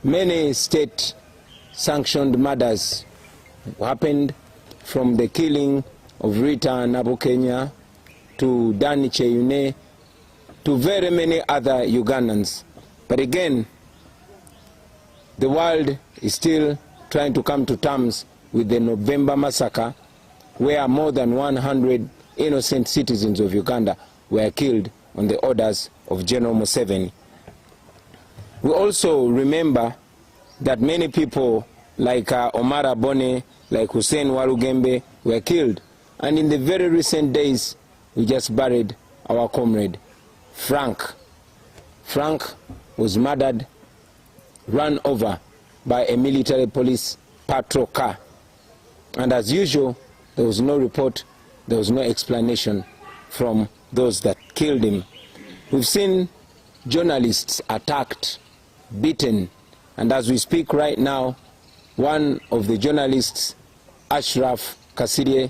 Many state-sanctioned murders happened, from the killing of Rita Nabokenya to Dani Cheyune to very many other Ugandans. But again, the world is still trying to come to terms with the November massacre, where more than 100 innocent citizens of Uganda were killed on the orders of General Museveni. We also remember that many people like Omar Abone, like Hussein Walugembe were killed. And in the very recent days, we just buried our comrade, Frank. Frank was murdered, run over by a military police patrol car. And as usual, there was no report, there was no explanation from those that killed him. We've seen journalists attacked, beaten, and as we speak right now, one of the journalists, Ashraf Kasirye,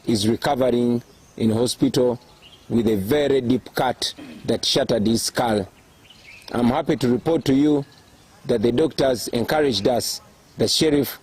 is recovering in hospital with a very deep cut that shattered his skull. I'm happy to report to you that the doctors encouraged us that Sheriff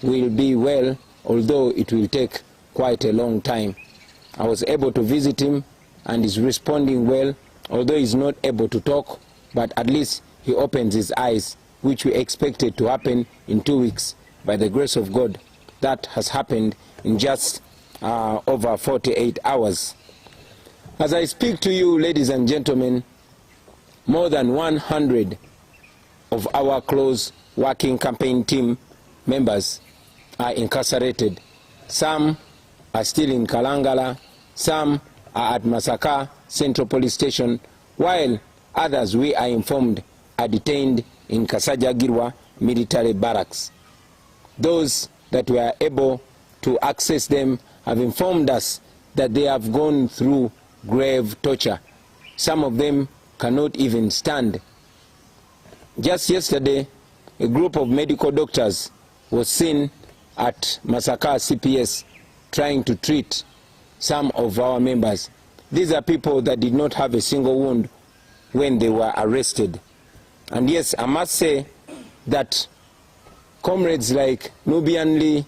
will be well, although it will take quite a long time. I was able to visit him and he's responding well, although he's not able to talk, but at least he opens his eyes, which we expected to happen in 2 weeks. By the grace of God, that has happened in just over 48 hours. As I speak to you, ladies and gentlemen, more than 100 of our close working campaign team members are incarcerated. Some are still in Kalangala, some are at Masaka Central Police Station, while others, we are informed, are detained in Kasajagirwa Military Barracks. Those that were able to access them have informed us that they have gone through grave torture. Some of them cannot even stand. Just yesterday, a group of medical doctors was seen at Masaka CPS trying to treat some of our members. These are people that did not have a single wound when they were arrested. And yes, I must say that comrades like Nubianli,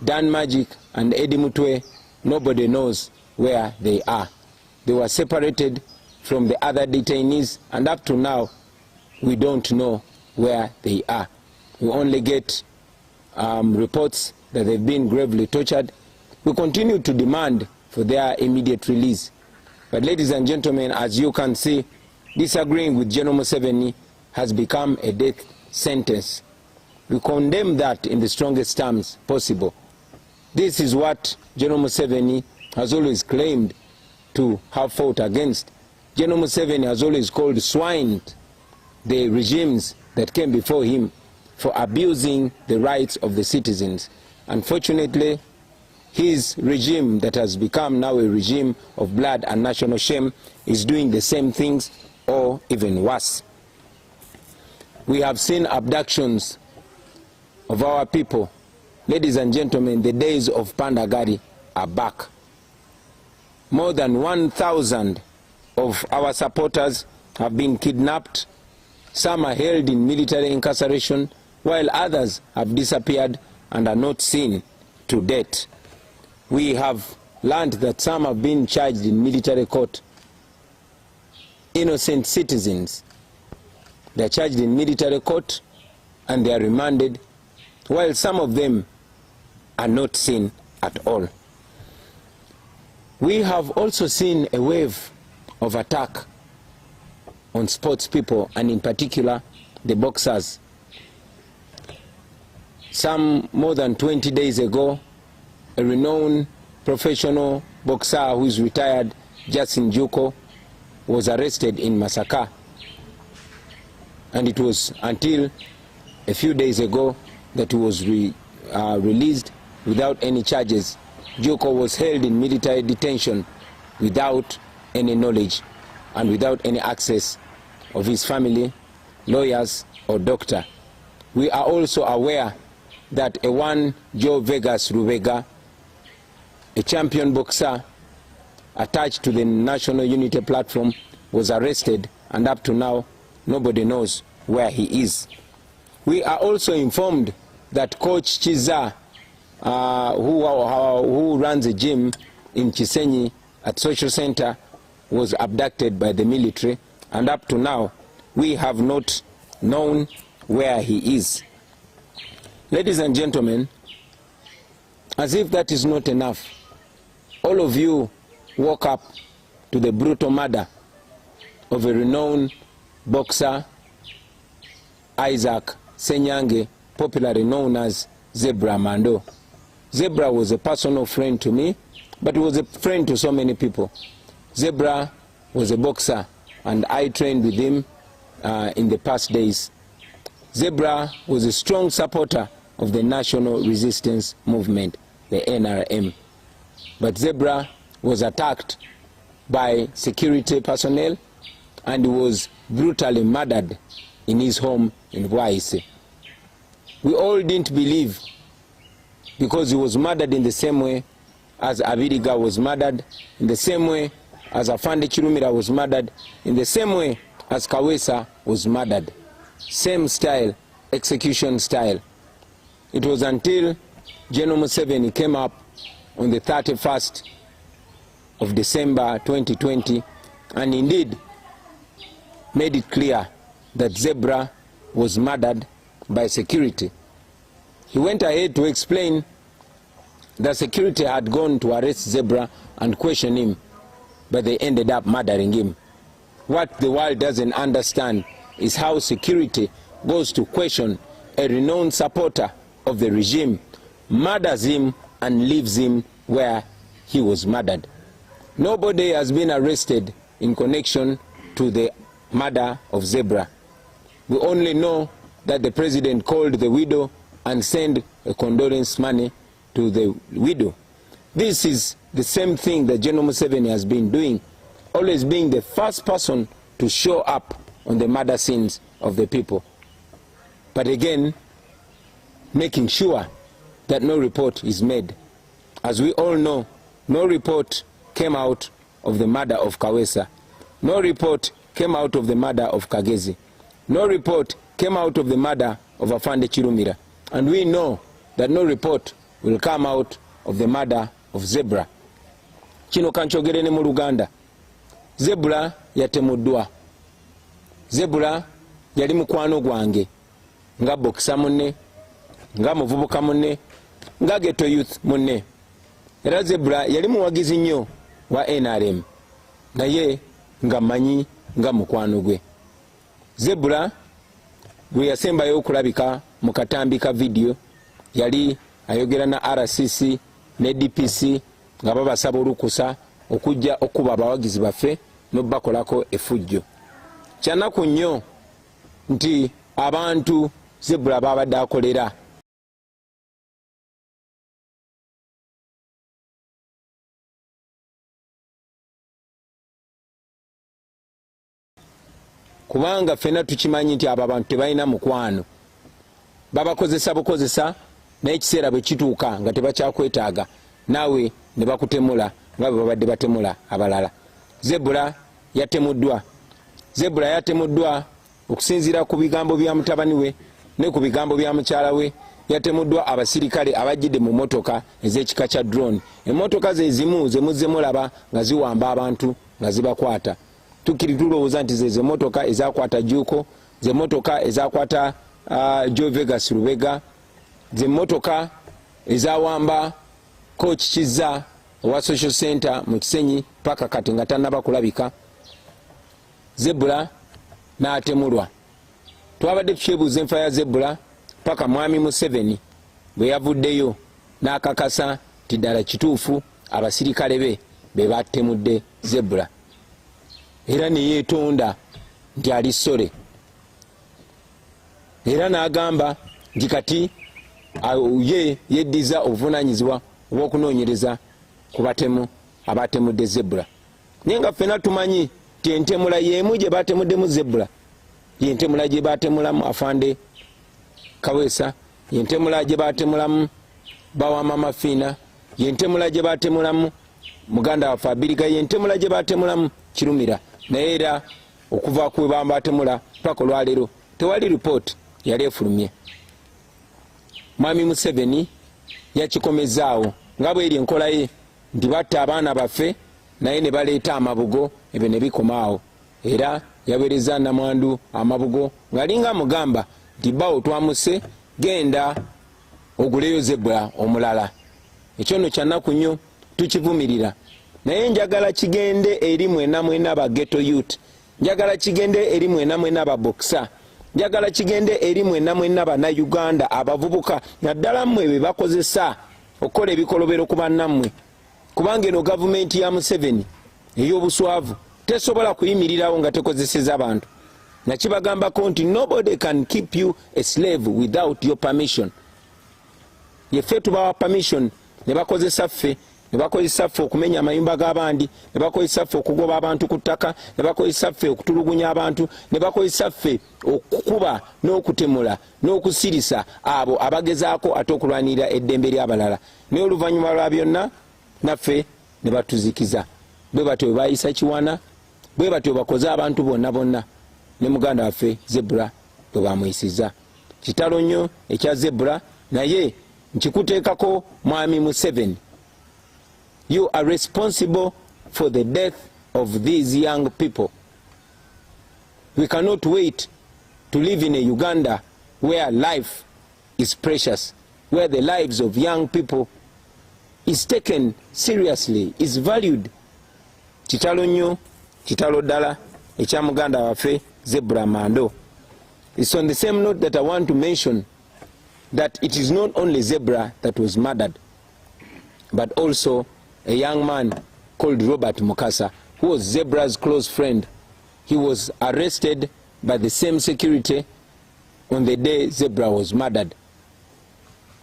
Dan Magic, and Eddie MUTWE, nobody knows where they are. They were separated from the other detainees, and up to now, we don't know where they are. We only get reports that they've been gravely tortured. We continue to demand for their immediate release. But ladies and gentlemen, as you can see, disagreeing with General Museveni has become a death sentence. We condemn that in the strongest terms possible. This is what General Museveni has always claimed to have fought against. General Museveni has always called swine the regimes that came before him for abusing the rights of the citizens. Unfortunately, his regime that has become now a regime of blood and national shame is doing the same things or even worse. We have seen abductions of our people. Ladies and gentlemen, the days of Pandagari are back. More than 1,000 of our supporters have been kidnapped. Some are held in military incarceration, while others have disappeared and are not seen to date. We have learned that some have been charged in military court. Innocent citizens, they are charged in military court and they are remanded, while some of them are not seen at all. We have also seen a wave of attack on sports people, and in particular the boxers. Some more than 20 days ago, a renowned professional boxer who is retired, Justin Juko, was arrested in Masaka. And it was until a few days ago that he was released without any charges. Juko was held in military detention without any knowledge and without any access of his family, lawyers, or doctor. We are also aware that a one Joe Vegas Rubega, a champion boxer attached to the National Unity Platform, was arrested, and up to now nobody knows where he is. We are also informed that Coach Chiza, who runs a gym in Chisenyi at Social Center, was abducted by the military, and up to now we have not known where he is. Ladies and gentlemen, as if that is not enough, all of you woke up to the brutal murder of a renowned boxer, Isaac Senyange, popularly known as Zebra Mando. Zebra was a personal friend to me, but he was a friend to so many people. Zebra was a boxer, and I trained with him in the past days. Zebra was a strong supporter of the National Resistance Movement, the NRM. But Zebra was attacked by security personnel and was brutally murdered in his home in Bwaise. We all didn't believe, because he was murdered in the same way as Abiriga was murdered, in the same way as Afande Chirumira was murdered, in the same way as Kawesa was murdered. Same style, execution style. It was until General Museveni came up on the 31st of December 2020 and indeed made it clear that Zebra was murdered by security. He went ahead to explain that security had gone to arrest Zebra and question him, but they ended up murdering him. What the world doesn't understand is how security goes to question a renowned supporter of the regime, murders him and leaves him where he was murdered. Nobody has been arrested in connection to the murder of Zebra. We only know that the president called the widow and sent a condolence money to the widow. This is the same thing that General Museveni has been doing, always being the first person to show up on the murder scenes of the people. But again, making sure that no report is made. As we all know, no report came out of the murder of Kawesa. No report came out of the murder of Kagezi. No report came out of the murder of Afande Chirumira. And we know that no report will come out of the murder of Zebra. Kino kanchogere ne mu Uganda. Zebra yatemuddwa. Zebra yali mukwano gwange nga bokisa munne, nga muvubuka munne, nga ghetto youth munne. Era Zebra yali muwagizi nnyo wa NRM, naye nga manyi nga mukwano gwe. Zebra bwe yasembayo okulabika mu katambi ka video yali ayogera na RCC ne DPC nga babasaba olukusa okujja okuba abawagizi baffe n'obakolako effujjo. Kyanaku nnyo nti abantu Zebra babadde akolera kubanga fena tukimanyi nti abo abantu tebalina mukwano, babakozesa bukozesa naye ekiseera bwe kituuka nga tebakyakwetaaga naawe ne bakutemula nga bwe babadde batemula abalala. Zebra yatemuddwa. Zebra yatemuddwa okusinziira ku bigambo bya mutabani we ne ku bigambo bya mukyala we. Yatemuddwa abasirikale abajjidde mu motoka ez'ekika kya drone. Emmotoka ze zimu ze muzze mulaba nga ziwamba abantu nga zibakwata. Tukiri tulowooza nti ze motoka ezakwata Juko, ze motoka ezakwata Joe Vegas Rubega, ze motoka ezawamba Coach Chiza wa Social Center mu Kisenyi paka kati nga tannaba kulabika. Zebra n'atemulwa. Twabadde tukyebuuza enfa ya Zebra paka mwami Museveni bwe yavuddeyo n'akakasa nti ddala kituufu abasirikale be batemudde Zebra. Era ne yeetonda nti ali ssole. Era n'agamba nti kati ye yeddiza obuvunaanyizibwa obw'okunoonyereza ku batemu abatemudde Zebra. Naye nga ffena tumanyi nti entemula y'emu gye batemuddemu Zebra yentemula gye batemulamu Afande Kawesa, yentemula gye batemulamu Bawama Mafiina, yentemula gye batemulamu muganda waffe Abiriga, yentemula gye batemulamu Kirumira. Naye era okuva ku bamba batemula paka olwaleero tewali report yali efulumye. Mwami Museveni yakikomezaawo nga bweri enkola ye nti batta abaana baffe naye ne baleeta amabugo, ebyo ne bikomaawo. Era yaweereza Namwandu amabugo ng'alinga mugamba nti bawo twamuse, genda oguleyo zebra omulala. Ekyo nno kya nnaku nnyo, tukivumirira. Naye njagala kigende eri mwena ba ghetto youth, njagala kigende eri mwena ba boxer, njagala kigende eri mwena bannayuganda abavubuka, naddala mmwe be bakozesa okukola ebikolobero ku bannammwe. Kubanga eno gavumenti ya Museveni ey'obuswavu tesobola kuyimirirawo nga tekozeseza abantu. Nakibagambako nti nobody can keep you a slave without your permission. Yeffe tubawa permission, ne bakozesa ffe, ne bakozesa ffe okumenya amayumba g'abandi, ne bakozesa ffe okugoba abantu ku ttaka, ne bakozesa ffe okutulugunya abantu, ne bakozesa ffe okukuba n'okutemula n'okusirisa abo abagezaako ate okulwanirira eddembe ly'abalala. Naye oluvannyuma lwa byonna naffe ne batuzikiza. Bwe batyo bwe baayisa Kiwana, bwe batyo bakoze abantu bonna ne muganda waffe Zebra bwe bamuyisiza. Kitalo nnyo ekya Zebra, naye nkikuteekako Mwami Museveni. You are responsible for the death of these young people. We cannot wait to live in a Uganda where life is precious, where the lives of young people is taken seriously, is valued. Kitalo nnyo, kitalo ddala ekya muganda waffe Zebra Mando. It's on the same note that I want to mention that it is not only Zebra that was murdered, but also a young man called Robert Mukasa, who was Zebra's close friend. He was arrested by the same security on the day Zebra was murdered.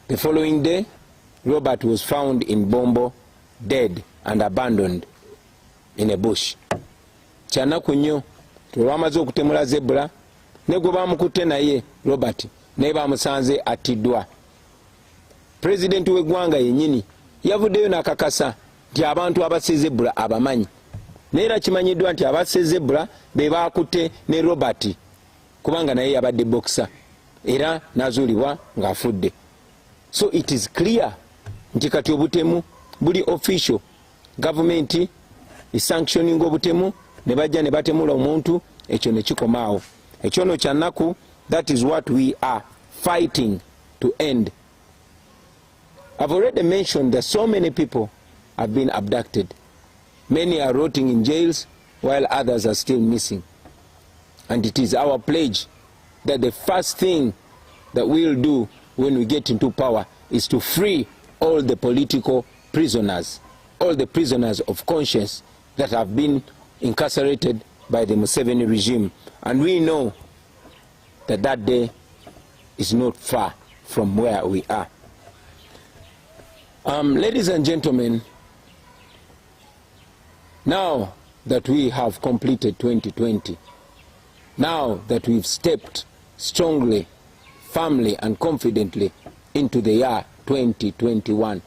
The following day, Robert was found in Bombo, dead and abandoned in a bush. Kyanaku nnyo, tulwamaze okutemula Zebra, ne gwe bamukutte naye Robert, naye bamusanze attiddwa. Pulezidenti w'eggwanga yennyini yavuddeyo n'akakasa nti abantu abasse Zebra abamanyi. Naye era kimanyiddwa nti abasse Zebra be baakutte ne Robert, kubanga naye yabadde boxer, era n'azuulibwa ng'afudde. So it is clear nti kati obutemu buli official, gavumenti sanctioning obutemu, ne bajja ne batemula omuntu, ekyo ne kikomaawo. Ekyo no kya nnaku, that is what we are fighting to end. I've already mentioned that so many people have been abducted. Many are rotting in jails while others are still missing. And it is our pledge that the first thing that we'll do when we get into power is to free all the political prisoners, all the prisoners of conscience that have been incarcerated by the Museveni regime. And we know that that day is not far from where we are. Ladies and gentlemen, now that we have completed 2020, now that we've stepped strongly, firmly and confidently into the year 2021,